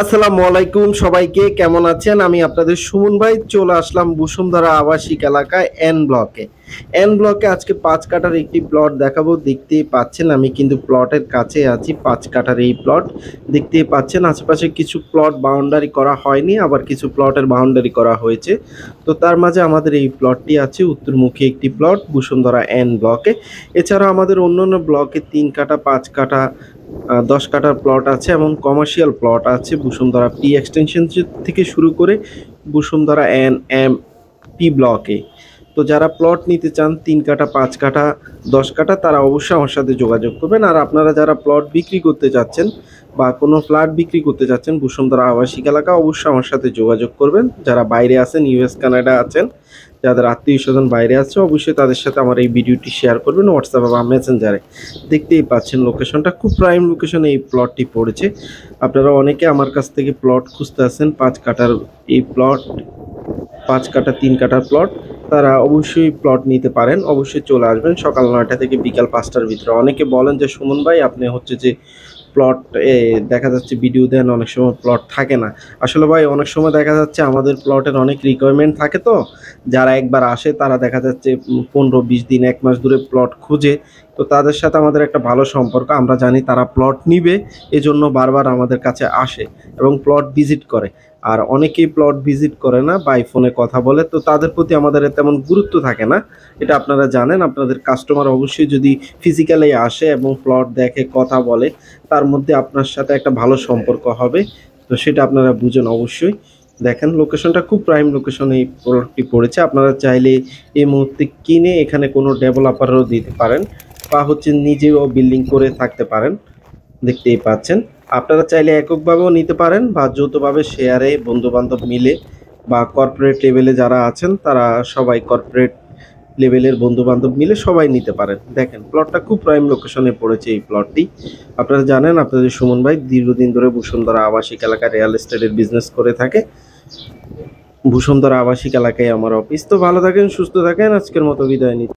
আসসালামু আলাইকুম সবাইকে, কেমন আছেন? আমি আপনাদের সুমন ভাই চলে আসলাম বসুন্ধরা আবাসিক এলাকায় এন ব্লকে। এন ব্লকে আজকে ৫ কাঠার একটি প্লট দেখাবো। দেখতেই পাচ্ছেন আমি কিন্তু প্লটের কাছে আছি। ৫ কাঠার এই প্লট দেখতেই পাচ্ছেন। আশেপাশে কিছু প্লট বাউন্ডারি করা হয়নি, আবার কিছু প্লটের বাউন্ডারি করা হয়েছে। তো তার মাঝে আমাদের এই প্লটটি আছে উত্তরমুখী একটি প্লট বসুন্ধরা এন ব্লকে। এছাড়া আমাদের অন্যান্য ব্লকে ৩ কাঠা, ৫ কাঠা, ১০ কাঠার প্লট আছে এবং কমার্শিয়াল প্লট আছে বসুন্ধরা পি এক্সটেনশন থেকে শুরু করে বসুন্ধরা এন এম পি ব্লকে। তো যারা প্লট নিতে চান ৩ কাঠা, ৫ কাঠা, ১০ কাঠা, তারা অবশ্যই আমার সাথে যোগাযোগ করবেন। আর আপনারা যারা প্লট বিক্রি করতে চাচ্ছেন বা কোনো ফ্ল্যাট বিক্রি করতে চাচ্ছেন বসুন্ধরা আবাসিক এলাকা, অবশ্যই আমার সাথে যোগাযোগ করবেন। যারা বাইরে আছেন, ইউএস কানাডা আছেন, যাদের আত্মীয় স্বজন বাইরে আছে, অবশ্যই তাদের সাথে আমার এই ভিডিওটি শেয়ার করবেন হোয়াটসঅ্যাপ বা মেসেঞ্জারে। দেখতেই পাচ্ছেন লোকেশনটা খুব প্রাইম লোকেশনে এই প্লটটি পড়েছে। আপনারা অনেকে আমার কাছ থেকে প্লট খুঁজতে আছেন ৫ কাঠার এই প্লট, ৫ কাঠা ৩ কাঠার প্লট, তারা অবশ্যই প্লট নিতে পারেন। অবশ্যই চলে আসবেন সকাল ৯টা থেকে বিকাল ৫টার ভিতরে। অনেকে বলেন যে সুমন ভাই আপনি হচ্ছে যে প্লট দেখা যাচ্ছে ভিডিও দেন, অনেক সময় প্লট থাকে না। আসলে ভাই অনেক সময় দেখা যাচ্ছে আমাদের প্লটের অনেক রিকোয়ারমেন্ট থাকে, তো যারা একবার আসে তারা দেখা যাচ্ছে ১৫-২০ দিন ১ মাস ধরে প্লট খুঁজে। তো তাদের সাথে আমাদের একটা ভালো সম্পর্ক, আমরা জানি তারা প্লট নিবে, এজন্য বারবার আমাদের কাছে আসে এবং প্লট ভিজিট করে। আর অনেকেই প্লট ভিজিট করে না, বাই ফোনে কথা বলে, তো তাদের প্রতি আমাদের তেমন গুরুত্ব থাকে না। এটা আপনারা জানেন। আপনাদের কাস্টমার অবশ্যই যদি ফিজিক্যালি আসে এবং প্লট দেখে, কথা বলে, তার মধ্যে আপনার সাথে একটা ভালো সম্পর্ক হবে। তো সেটা আপনারা বুঝেন অবশ্যই। দেখেন লোকেশনটা খুব প্রাইম লোকেশনে এই প্লটটি পড়েছে। আপনারা চাইলে এই মুহূর্তে কিনে এখানে কোনো ডেভেলপারও দিতে পারেন বা হচ্ছে নিজেও বিল্ডিং করে থাকতে পারেন। দেখতেই পাচ্ছেন। আপনারা চাইলে এককভাবেও নিতে পারেন বা যৌথভাবে শেয়ারে বন্ধুবান্ধব মিলে বা কর্পোরেট লেভেলে যারা আছেন তারা সবাই কর্পোরেট লেভেলের বন্ধুবান্ধব মিলে সবাই নিতে পারেন। দেখেন প্লটটা খুব প্রাইম লোকেশনে পড়েছে এই প্লটটি। আপনারা জানেন আপনাদের সুমন ভাই দীর্ঘদিন ধরে বসুন্ধরা আবাসিক এলাকায় রিয়েল এস্টেটের বিজনেস করে থাকে। বসুন্ধরা আবাসিক এলাকায় আমার অফিস। তো ভালো থাকেন, সুস্থ থাকেন। আজকের মতো বিদায় নিচ্ছি।